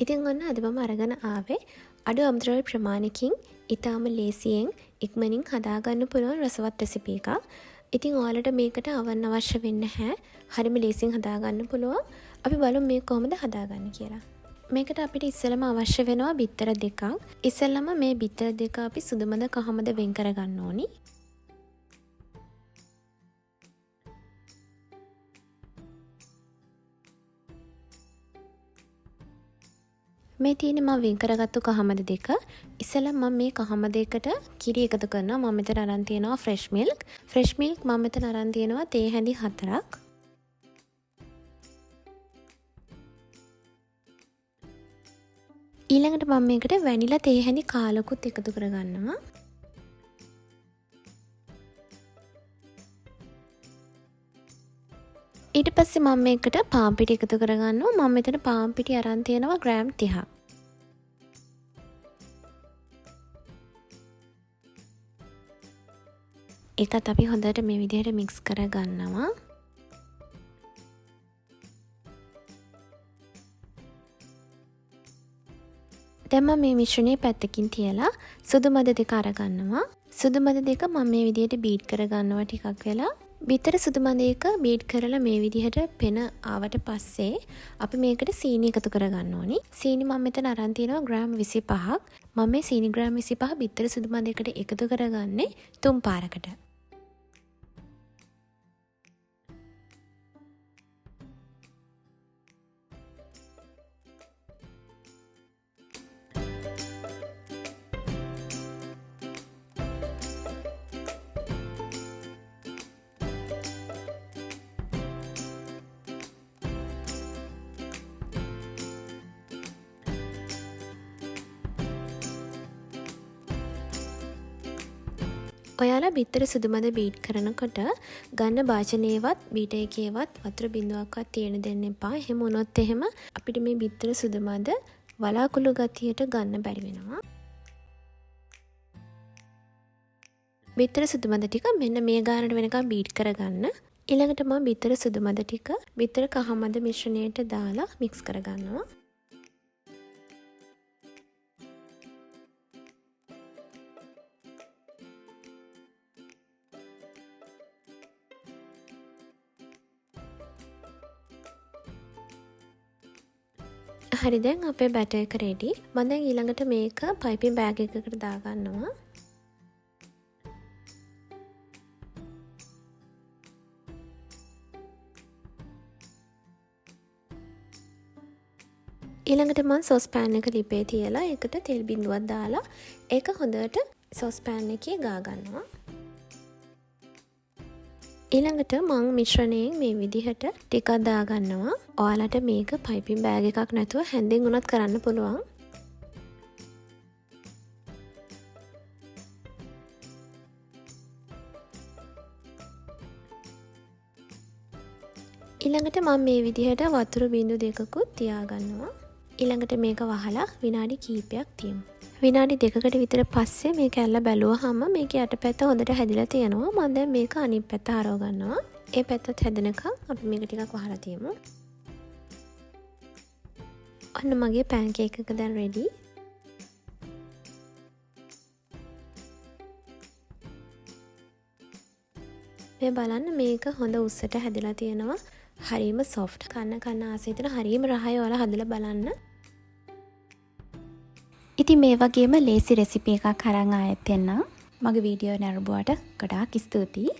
ඉතින් ඔන්න අද මම අරගෙන ආවේ අඩු අමුද්‍රව්‍ය ප්‍රමාණයකින් ඊටාම ලේසියෙන් ඉක්මනින් හදාගන්න පුළුවන් රසවත් රෙසිපි එකක්. ඉතින් ඔයාලට මේකට අවන්න අවශ්‍ය වෙන්නේ නැහැ. හරිම ලේසියෙන් හදාගන්න පුළුවන්. අපි බලමු මේක කොහොමද හදාගන්නේ කියලා. මේකට අපිට ඉස්සෙල්ලාම අවශ්‍ය වෙනවා බිත්තර දෙකක්. ඉස්සෙල්ලාම මේ බිත්තර දෙක අපි සුදුමද කහමද වෙන් කරගන්න ඕනි. මේ තියෙන මම වෙන් කරගත්තු කහමද දෙක. ඉස්සෙල්ලා මම මේ කහමද එකට කිරි එකතු කරනවා. මම මෙතන අරන් තියෙනවා ෆ්‍රෙෂ් මිල්ක්. ෆ්‍රෙෂ් මිල්ක් මම මෙතන අරන් තියෙනවා තේ හැඳි 4ක්. ඊළඟට මම මේකට වැනිලා තේ හැඳි කාලකුත් එකතු කරගන්නවා. ඊට පස්සේ මම මේකට පාන් පිටි එකතු කරගන්නවා. මම මෙතන පාන් පිටි අරන් තියෙනවා ග්‍රෑම් 30ක්. ඒකත් අපි හොඳට මේ විදිහට මික්ස් කරගන්නවා. දැන් මම මේ මිශ්‍රණය පැත්තකින් තියලා සුදු මද දෙක අරගන්නවා. සුදු මද දෙක මම මේ විදිහට බීට් කරගන්නවා ටිකක් වෙලා. බිත්තර සුදු මද එක බීට් කරලා මේ විදිහට පෙන ආවට පස්සේ අපි මේකට සීනි එකතු කරගන්න ඕනි. සීනි මම මෙතන අරන් තියෙනවා ග්‍රෑම් 25ක්. මම මේ සීනි ග්‍රෑම් 25 බිත්තර සුදු මද එකට එකතු කරගන්නේ 3 පාරකට. ඔයාලා බිත්තර සුදු මද බීට් කරනකොට ගන්න භාජනයේවත් බීටර් එකේවත් වතුර බිඳුවක්වත් තියෙන දෙන්න එපා. එහෙම වුණොත් එහෙම අපිට මේ බිත්තර සුදු මද වලාකුළු ගතියට ගන්න බැරි වෙනවා. බිත්තර සුදු මද ටික මෙන්න මේ ගානට වෙනකම් බීට් කරගන්න. ඊළඟට මම බිත්තර සුදු මද ටික බිත්තර කහ මද මිශ්‍රණයට දාලා මික්ස් කරගන්නවා. හරි දැන් අපේ බැටර් එක රෙඩි. මම දැන් ඊළඟට මේක පයිපින් බෑග් එකකට දාගන්නවා. ඊළඟට මම සොස් පෑන් එක ලිපේ තියලා ඒකට තෙල් බිඳුවක් දාලා ඒක හොඳට සොස් පෑන් එකේ ගා ගන්නවා. ඊළඟට මං මිශ්‍රණයෙන් මේ විදිහට ටිකක් දාගන්නවා. ඔයාලට මේක පයිපින් බෑග් එකක් නැතුව හැන්දෙන් උනත් කරන්න පුළුවන්. ඊළඟට මම මේ විදිහට වතුර බිඳු දෙකකුත් තියාගන්නවා. ඊළඟට මේක වහලා විනාඩි කිහිපයක් තියමු. විනාඩි දෙකකට විතර පස්සේ මේක ඇල්ල බැලුවාම මේක යටපැත්ත හොඳට හැදිලා තියෙනවා. මම දැන් මේක අනිත් පැත්ත හරව ගන්නවා. ඒ පැත්තත් හැදෙනකම් අපි මේක ටිකක් වහලා තියමු. ඔන්න මගේ පැන්කේක් එක දැන් රෙඩි. මේ බලන්න මේක හොඳ උස්සට හැදිලා තියෙනවා. හරිම සොෆ්ට්. කන්න ආසෙ හිතෙන හරිම රහයි. ඔයාලා හදලා බලන්න. ඉතින් මේ වගේම ලේසි රෙසිපි එකක් අරන් ආයෙත් එන්නම්. මගේ වීඩියෝ නරඹුවට ගොඩාක් ස්තුතියි.